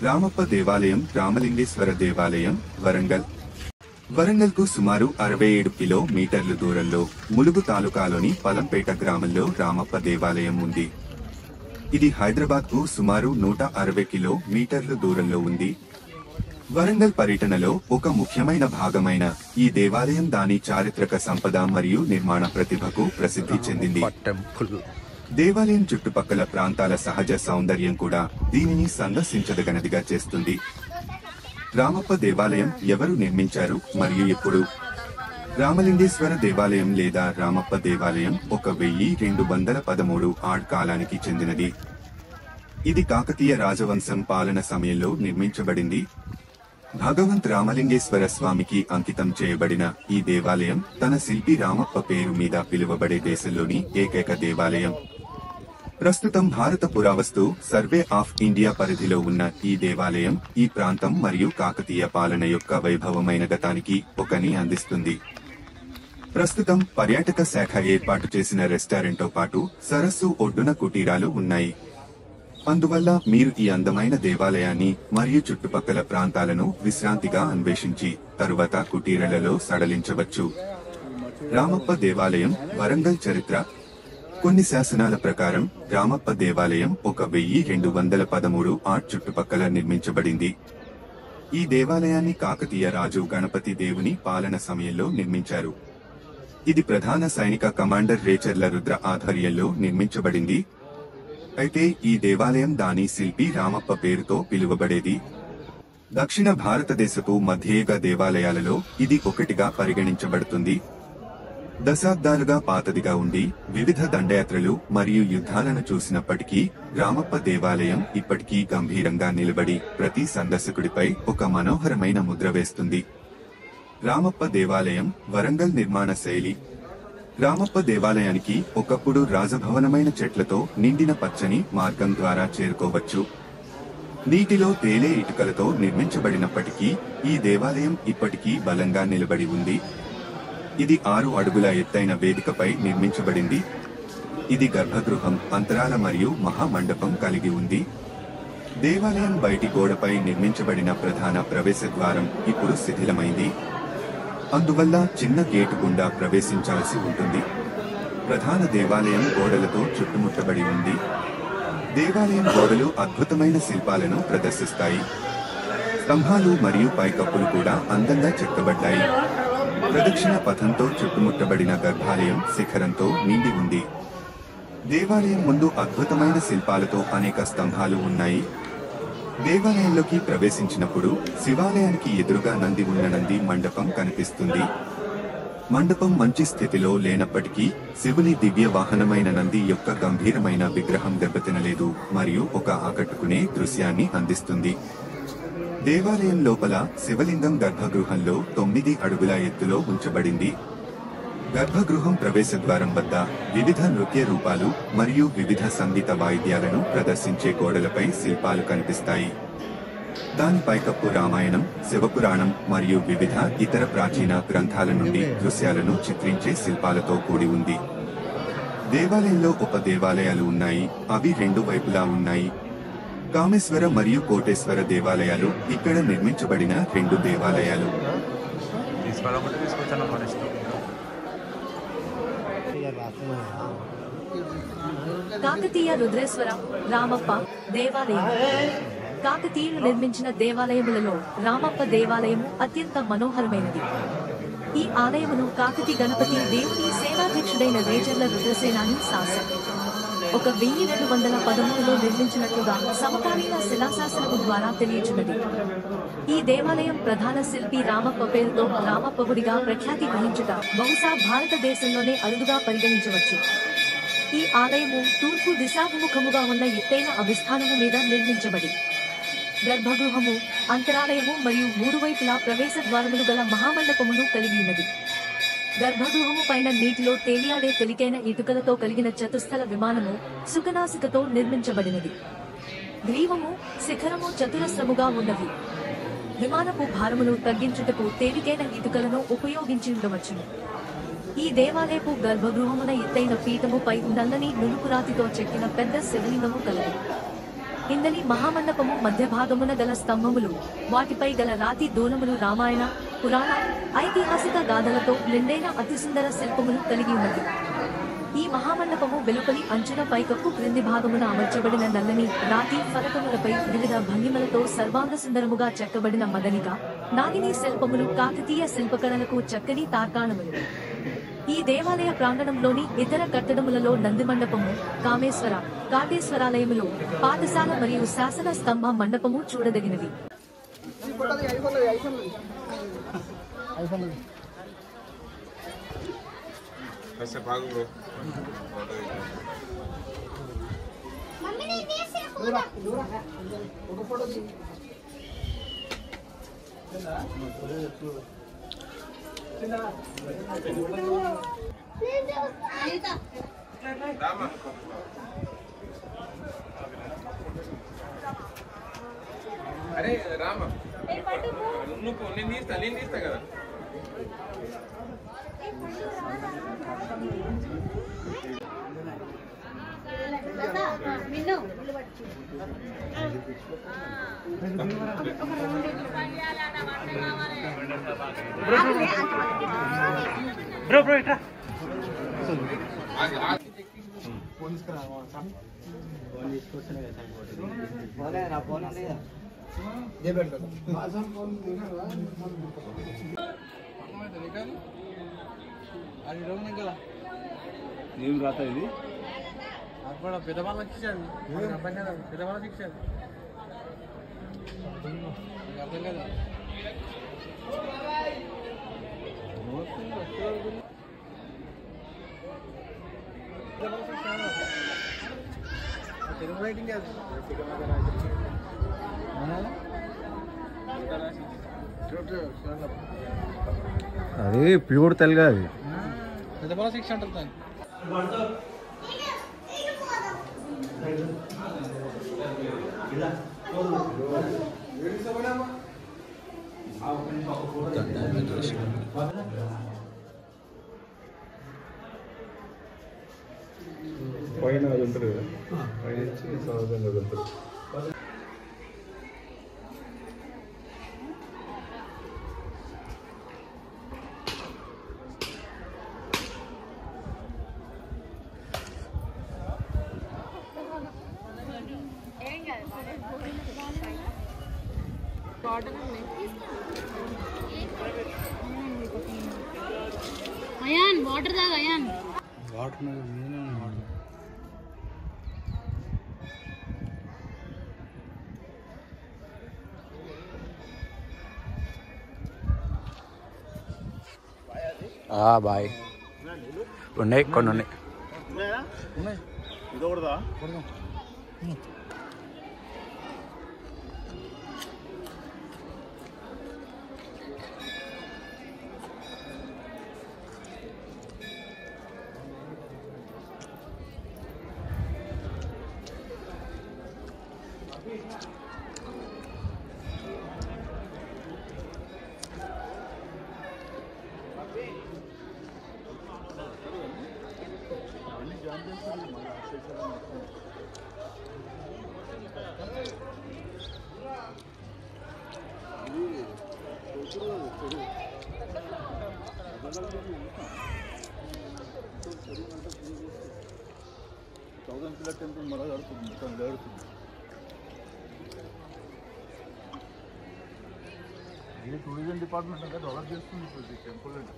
రామప్ప దేవాలయం రామలింగేశ్వర దేవాలయం వరంగల్. వరంగల్కు సుమారు 67 కిలోమీటర్ల దూరంలో ములుగు తాలూకాలోని పలంపేట గ్రామంలో రామప్ప దేవాలయం ఉంది. ఇది హైదరాబాద్కు సుమారు 160 కిలోమీటర్ల దూరంలో ఉంది. వరంగల్ పర్యటనలో ఒక ముఖ్యమైన భాగమైన ఈ దేవాలయం దాని చారిత్రక సంపద మరియు నిర్మాణ ప్రతిభకు ప్రసిద్ధి చెందింది. దేవాలయం చుట్టుపక్కల ప్రాంతాల సహజ సౌందర్యం కూడా దీనిని సందర్శించదగనదిగా చేస్తుంది. రామప్ప దేవాలయం ఎవరు నిర్మించారు మరియు ఎప్పుడు? రామలింగేశ్వర దేవాలయం లేదా రామప్ప దేవాలయం 1213 ఆడ్ కాలానికి చెందినది. ఇది కాకతీయ రాజవంశం పాలన సమయంలో నిర్మించబడింది. భగవంత్ రామలింగేశ్వర స్వామికి అంకితం చేయబడిన ఈ దేవాలయం తన శిల్పి రామప్ప పేరు మీద పిలువబడే దేశంలోని ఏకైక దేవాలయం. ప్రస్తుతం భారత పురావస్తు సర్వే ఆఫ్ ఇండియా పరిధిలో ఉన్న ఈ దేవాలయం ఈ ప్రాంతం మరియు కాకతీయ పాలన యొక్క వైభవమైన గతానికి ఒకని అందిస్తుంది. ప్రస్తుతం పర్యాటక శాఖ ఏర్పాటు చేసిన రెస్టారెంట్తో పాటు సరస్సు ఒడ్డున కుటీరాలు ఉన్నాయి. అందువల్ల మీరు ఈ అందమైన దేవాలయాన్ని మరియు చుట్టుపక్కల ప్రాంతాలను విశ్రాంతిగా అన్వేషించి తరువాత కుటీరాలలో సడలించవచ్చు. రామప్ప దేవాలయం వరంగల్ చరిత్ర. కొన్ని శాసనాల ప్రకారం రామప్ప దేవాలయం 1213 ఆడ్ చుట్టుపక్కల నిర్మించబడింది. ఈ దేవాలయాన్ని కాకతీయ రాజు గణపతి దేవుని పాలన సమయంలో నిర్మించారు. ఇది ప్రధాన సైనిక కమాండర్ రేచర్ల రుద్ర ఆధ్వర్యంలో నిర్మించబడింది. అయితే ఈ దేవాలయం దాని శిల్పి రామప్ప పేరుతో పిలువబడేది. దక్షిణ భారతదేశపు మధ్యయుగ దేవాలయాలలో ఇది ఒకటిగా పరిగణించబడుతుంది. దశాబ్దాలుగా పాతదిగా ఉండి వివిధ దండయాత్రలు మరియు యుద్ధాలను చూసినప్పటికీ రామప్ప దేవాలయం ఇప్పటికీ గంభీరంగా నిలబడి ప్రతి సందర్శకుడిపై ఒక మనోహరమైన ముద్ర వేస్తుంది. రామప్ప దేవాలయం వరంగల్ నిర్మాణ శైలి. రామప్ప దేవాలయానికి ఒకప్పుడు రాజభవనమైన చెట్లతో నిండిన పచ్చని మార్గం ద్వారా చేరుకోవచ్చు. నీటిలో తేలే ఇటుకలతో నిర్మించబడినప్పటికీ ఈ దేవాలయం ఇప్పటికీ బలంగా నిలబడి ఉంది. ఇది 6 అడుగుల ఎత్తైన వేదికపై నిర్మించబడింది. ఇది గర్భగృహం, అంతరాల మరియు మహామండపం కలిగి ఉంది. దేవాలయం బయటి గోడపై నిర్మించబడిన ప్రధాన ప్రవేశ ద్వారం ఇప్పుడు శిథిలమైంది. అందువల్ల చిన్న గేటు గుండా ప్రవేశించాల్సి ఉంటుంది. ప్రధాన దేవాలయం గోడలతో చుట్టుముట్టబడి ఉంది. దేవాలయం గోడలు అద్భుతమైన శిల్పాలను ప్రదర్శిస్తాయి. స్తంభాలు మరియు పైకప్పులు కూడా అందంగా చెక్కబడ్డాయి. ప్రదక్షిణ పథంతో చుట్టుముట్టబడిన గర్భాలయం శిఖరంతో నిండి ఉంది. దేవాలయం ముందు అద్భుతమైన శిల్పాలతో అనేక స్తంభాలు ఉన్నాయి. దేవాలయంలోకి ప్రవేశించినప్పుడు శివాలయానికి ఎదురుగా నంది ఉన్న నంది మండపం కనిపిస్తుంది. మండపం మంచి స్థితిలో లేనప్పటికీ శివుని దివ్య వాహనమైన నంది యొక్క గంభీరమైన విగ్రహం దెబ్బతినలేదు మరియు ఒక ఆకట్టుకునే దృశ్యాన్ని అందిస్తుంది. దేవాలయం లోపల శివలింగం గర్భగృహంలో 9 అడుగుల ఎత్తులో ఉంచబడింది. గర్భగృహం ప్రవేశ ద్వారం వద్ద వివిధ నృత్య రూపాలు మరియు వివిధ సంగీత వాయిద్యాలను ప్రదర్శించే గోడలపై శిల్పాలు కనిపిస్తాయి. దాని పైకప్పు రామాయణం, శివపురాణం మరియు వివిధ ఇతర ప్రాచీన గ్రంథాల నుండి దృశ్యాలను చిత్రించే శిల్పాలతో కూడి ఉంది. దేవాలయంలో ఉపదేవాలయాలు ఉన్నాయి. అవి 2 వైపులా ఉన్నాయి. కామేశ్వర మరియు కోటేశ్వర దేవాలయాలు ఇక్కడ నిర్మించబడిన 2 దేవాలయాలు. కాకతీయ రుద్రేశ్వర రామప్ప దేవాలయం. కాకతీయులు నిర్మించిన దేవాలయములలో రామప్ప దేవాలయము అత్యంత మనోహరమైనది. ఈ ఆలయమును కాకతీ గణపతి దేవుని సేనాధ్యక్షుడైన రేచర్ల రుద్రసేనాని శాసనం 1213లో నిర్మించినట్లుగా సమకాలీన శిలాశాసనము ద్వారా తెలియచున్నది. ఈ దేవాలయం ప్రధాన శిల్పి రామప్ప పేరుతో రామప్ప గుడిగా ప్రఖ్యాతి వహించుట బహుశా భారతదేశంలోనే అరుదుగా పరిగణించవచ్చు. ఈ ఆలయము తూర్పు దిశాభిముఖముగా ఉన్న ఎత్తైన అభిస్థానము మీద నిర్మించబడి గర్భగృహము, అంతరాలయము మరియు 3 వైపులా ప్రవేశ ద్వారములు గల మహామండపమును కలిగి ఉన్నది. గర్భగృహము పైన నీటిలో తేలియాడే తెలికైన ఇటుకలతో కలిగిన చతుస్థల విమానము సుఖనాసికతో నిర్మించబడినది. గ్రీవము, శిఖరము చతురస్రముగా ఉన్నవి. విమానపు భారమును తగ్గించుటకు తేలికైన ఇటుకలను ఉపయోగించి ఉండవచ్చును. ఈ దేవాలయపు గర్భగృహమున ఎత్తైన పీఠముపై నల్లని నునుపురాతితో చెక్కిన పెద్ద శివలింగము కలదు. ఇందలి మహామండపము మధ్య భాగమున గల స్తంభములు, వాటిపై గల రాతి దూలములు రామాయణ, పురాణ, ఐతిహాసిక గాథలతో నిండైన అతి సుందర శిల్పములు కలిగి ఉన్నది. ఈ మహామండపము వెలుపలి అంచున పైకప్పు క్రింది భాగమున అమర్చబడిన నల్లని రాతి ఫలకములపై వివిధ భంగిమలతో సర్వాంగ సుందరముగా చెక్కబడిన మదనిక, నాగిని శిల్పములు కాకతీయ శిల్పకళలకు చక్కని తార్కాణములు. ఈ దేవాలయ ప్రాంగణంలోని ఇతర కట్టడములలో నందిమండపము, కామేశ్వర, కాటేశ్వరాలయములు, పాఠశాల మరియు శాసన స్తంభ మండపము చూడదగినవి. అరే రామ నువ్వు నేను తీస్తా కదా. బ్రో బ్రో ఇట్రా ఏం రాత ఇది పెద్దవాళ్ళకి ఇచ్చాడు, అర్థం కదా, పెద్దవాళ్ళకి ఇచ్చాడు, అర్థం కదా. తెలుగు రైటింగ్ కాదు, అది ప్యూర్ తెలుగు అది. పెద్దవాళ్ళ శిక్ష అంటుంది. పైన అది ఉంటుంది కదా, పైన సహజంగా వెళ్తుంది. అయాన్ వాటర్ తాగు అయాన్. వాటర్ వాటర్ బాయ్ ఉన్నాయి, కొన్ని ఉన్నాయి. ఇది ఒకటిదా టెంపుల్ మళ్ళీ కడుతుంది, మొత్తం కడుతుంది. ఇది టూరిజం డిపార్ట్మెంట్ అంటే డెవలప్ చేస్తుంది ఇప్పుడు టెంపుల్ అంటే